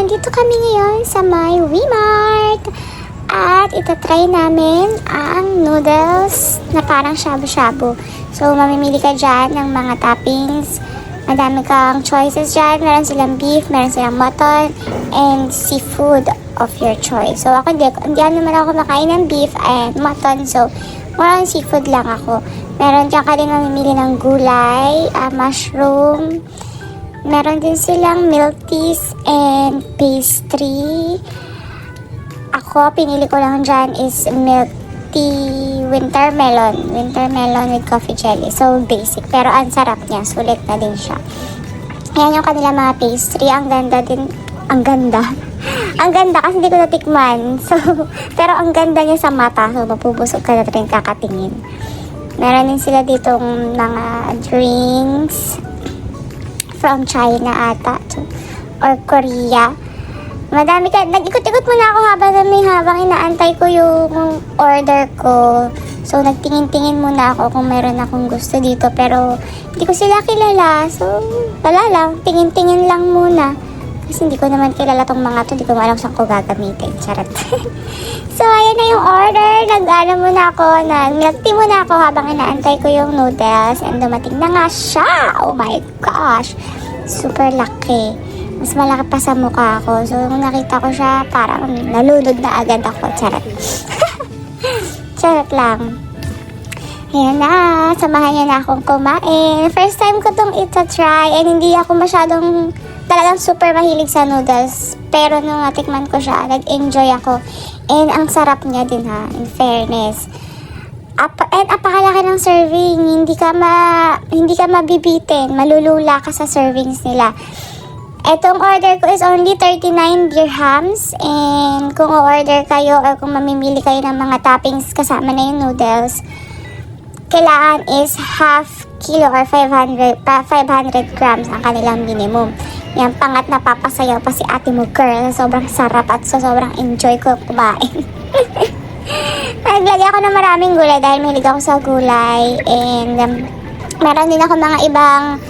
nandito kami ngayon sa may Wmart. At itatry namin ang noodles na parang shabu-shabu. So, mamimili ka dyan ng mga toppings. Madami kang choices dyan. Meron silang beef, meron silang mutton, and seafood of your choice. So, ako hindi naman ako makain ng beef and mutton. So, more on seafood lang ako. Meron dyan ka din mamimili ng gulay, mushroom. Meron din silang milk teas and pastry. Ako, pinili ko lang dyan is milk tea winter melon. Winter melon with coffee jelly. So, basic. Pero ang sarap niya. Sulit na din siya. Ayan yung kanila mga pastry. Ang ganda din. Ang ganda. Ang ganda kasi hindi ko natikman. So, pero ang ganda niya sa mata. So, mapubusog ka na rin kakatingin. Meron din sila ditong mga drinks from China ata. Or Korea. Madami ka. Nag-ikot-ikot muna ako habang inaantay ko yung order ko. So, nagtingin-tingin muna ako kung meron akong gusto dito. Pero, hindi ko sila kilala. So, wala lang. Tingin-tingin lang muna. Kasi hindi ko naman kilala tong mga to. Hindi ko alam saan ko gagamitin. Charot. So, ayan na yung order. Nag-ano muna ako. Nag-milk tea muna ako habang inaantay ko yung noodles. And dumating na nga siya. Oh my gosh. Super laki. Mas malaki pa sa mukha ko. So, nung nakita ko siya, parang nalunod na agad ako. Charot. Charot lang. Ayan na. Samahan niya na akong kumain. First time ko tong ita-try. And hindi ako masyadong talagang super mahilig sa noodles. Pero nung natikman ko siya, nag-enjoy ako. And ang sarap niya din ha. In fairness. And apakalaki ng serving. Hindi ka mabibitin. Malulula ka sa servings nila. Etong order ko is only 39 dirhams. And kung o-order kayo or kung mamimili kayo ng mga toppings kasama na yung noodles, kailangan is half kilo or 500 grams ang kanilang minimum. Yan, pangat na papasayaw pa si ate mo, girl. Sobrang sarap at sobrang enjoy ko kumain. Naglagay ako ng maraming gulay dahil mahilig ako sa gulay. And meron din ako mga ibang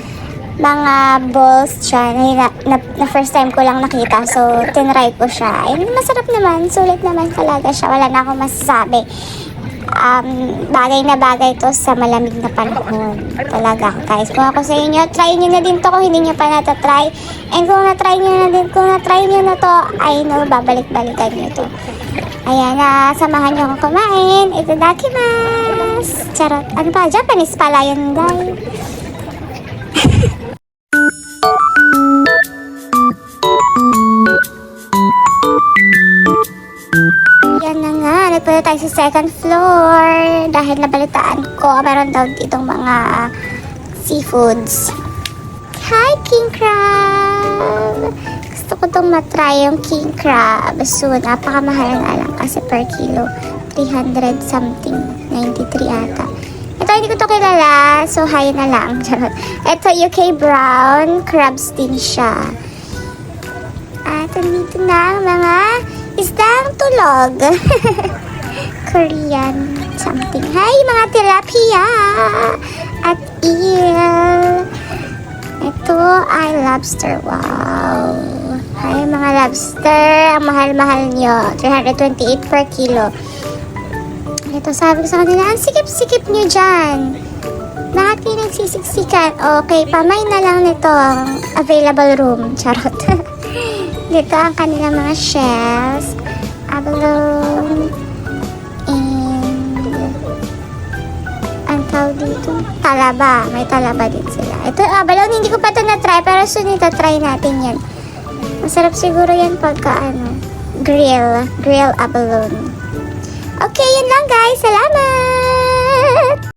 mga balls siya na first time ko lang nakita. So, tinry ko siya. And masarap naman. Sulit naman talaga siya. Wala na akong masasabi. Bagay na bagay to sa malamig na panahon. Talaga, guys. Kung ako sa inyo, try nyo na din to kung hindi nyo pa natatry. And kung na-try nyo na to, I know, babalik-balikan nyo to. Ayan na, samahan nyo akong kumain. Itadakimasu! Charot. Ano pa? Japanese pala yun, guys. Yan na nga, nagpunta tayo sa second floor dahil nabalitaan ko meron daw ditong mga seafoods. Hi, king crab! Gusto ko itong matry yung king crab. So, napakamahal nga lang kasi per kilo 300 something, 93 ata. Ito, hindi ko ito kilala. So, hi na lang. Ito, UK brown crabs din siya. At dito na ang mga isdang tulog. Korean something. Hi, mga tilapia at eel. Ito ay lobster. Wow. Hi, mga lobster. Ang mahal-mahal nyo. 328 per kilo. Ito, sabi ko sa kanila, ang sikip-sikip nyo dyan. Bakit kayo nagsisiksikan? Okay, pamay na lang nito ang available room. Charot. Dito ang kanilang mga shells. Abalone. And ang tawag dito, talaba. May talaba din sila. Ito, abalone, hindi ko pa ito na-try. Pero soon ito, try natin yan. Masarap siguro yan pagka, grill abalone. Okay, yun lang guys. Salamat!